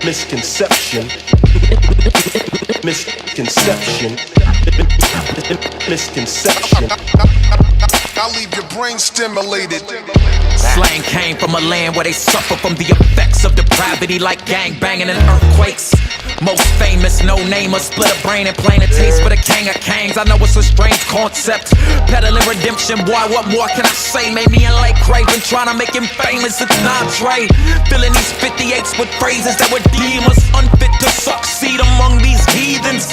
Misconception. Misconception. Misconception. I'll leave your brain stimulated. Slang came from a land where they suffer from the effects of depravity, like gang banging and earthquakes. Most famous, no-namer, split a brain and plain a taste for the king of kings. I know it's a strange concept, peddling redemption. Boy, what more can I say? Made me and Lecrae, been trying to make him famous. It's not Dre, filling these 58s with phrases that would deem us unfit to succeed among these heathens.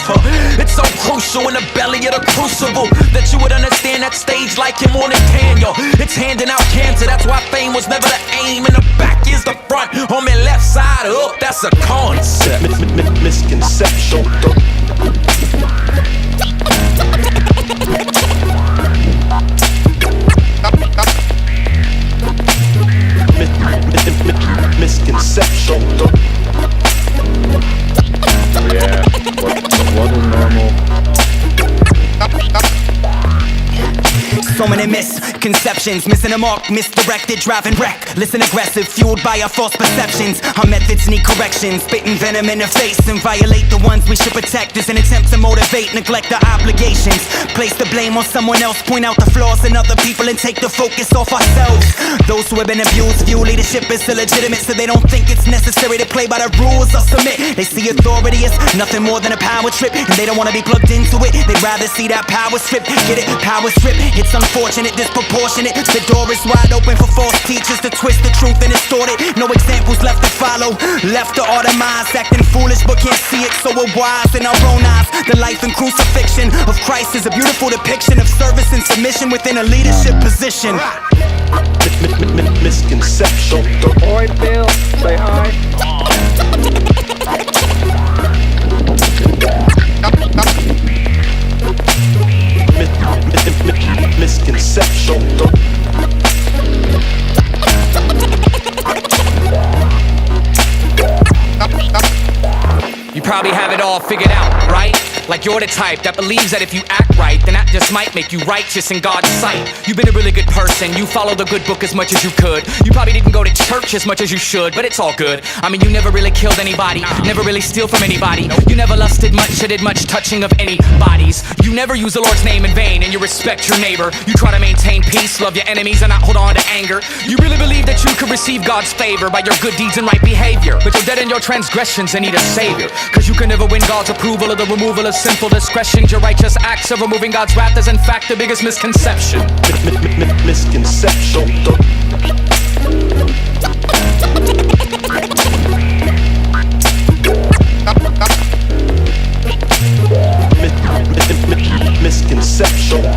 It's so crucial in the belly of the crucible that you would understand that stage like him on a Daniel. It's handing out cancer, that's why fame was never the aim. And the back is the front, on my left side up, that's a concept. Misconception. Misconception. Yeah, what is normal? So many misconceptions, missing a mark, misdirected, driving wreck. Listen aggressive, fueled by our false perceptions. Our methods need correction, spitting venom in the face and violate the ones we should protect. Is an attempt to motivate, neglect our obligations. Place the blame on someone else, point out the flaws in other people and take the focus off ourselves. Those who have been abused view leadership as illegitimate, so they don't think it's necessary to play by the rules or submit. They see authority as nothing more than a power trip, and they don't want to be plugged into it. They'd rather see that power strip, get it? Power strip, it's unfortunate, disproportionate. The door is wide open for false teachers to twist the truth and distort it. No examples left to follow, left to our demise, acting foolish but can't see it, so we're wise in our own eyes. The life and crucifixion of Christ is a beautiful depiction of service and submission within a leadership position. Misconception. Oi, Bill, say hi. Misconception. You probably have it all figured out, right? Like you're the type that believes that if you act right, then that just might make you righteous in God's sight. You've been a really good person, you follow the good book as much as you could. You probably didn't go to church as much as you should, but it's all good. I mean, you never really killed anybody, never really steal from anybody. You never lusted much or did much touching of any bodies. You never use the Lord's name in vain, and you respect your neighbor. You try to maintain peace, love your enemies, and not hold on to anger. You really believe that you could receive God's favor by your good deeds and right behavior, but you're dead in your transgressions and need a savior. Cause you can never win God's approval or the removal of sinful discretion. Your righteous acts of removing God's wrath is in fact the biggest misconception. Misconception. Misconception.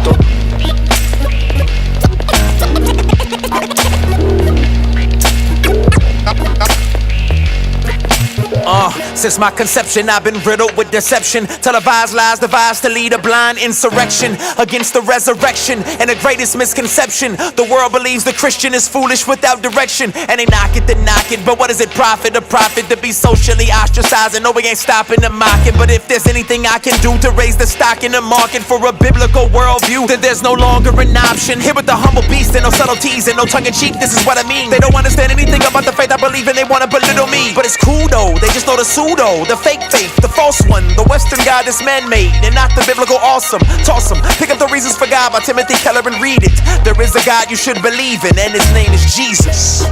Since my conception, I've been riddled with deception. Televised lies devised to lead a blind insurrection against the resurrection. And the greatest misconception, the world believes the Christian is foolish without direction. And they knock it, then knock it. But what does it profit? A prophet to be socially ostracized. And no, we ain't stopping to mock it. But if there's anything I can do to raise the stock in the market for a biblical worldview, then there's no longer an option. Here with the humble beast and no subtleties and no tongue-in-cheek, this is what I mean. They don't understand anything about the faith I believe in, they wanna belittle me. But it's cool though, they just know the pseudo, the fake faith, the false one, the Western God that's man-made, and not the biblical awesome. Toss 'em, pick up the Reasons for God by Timothy Keller and read it. There is a God you should believe in, and his name is Jesus.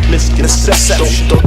Misconception.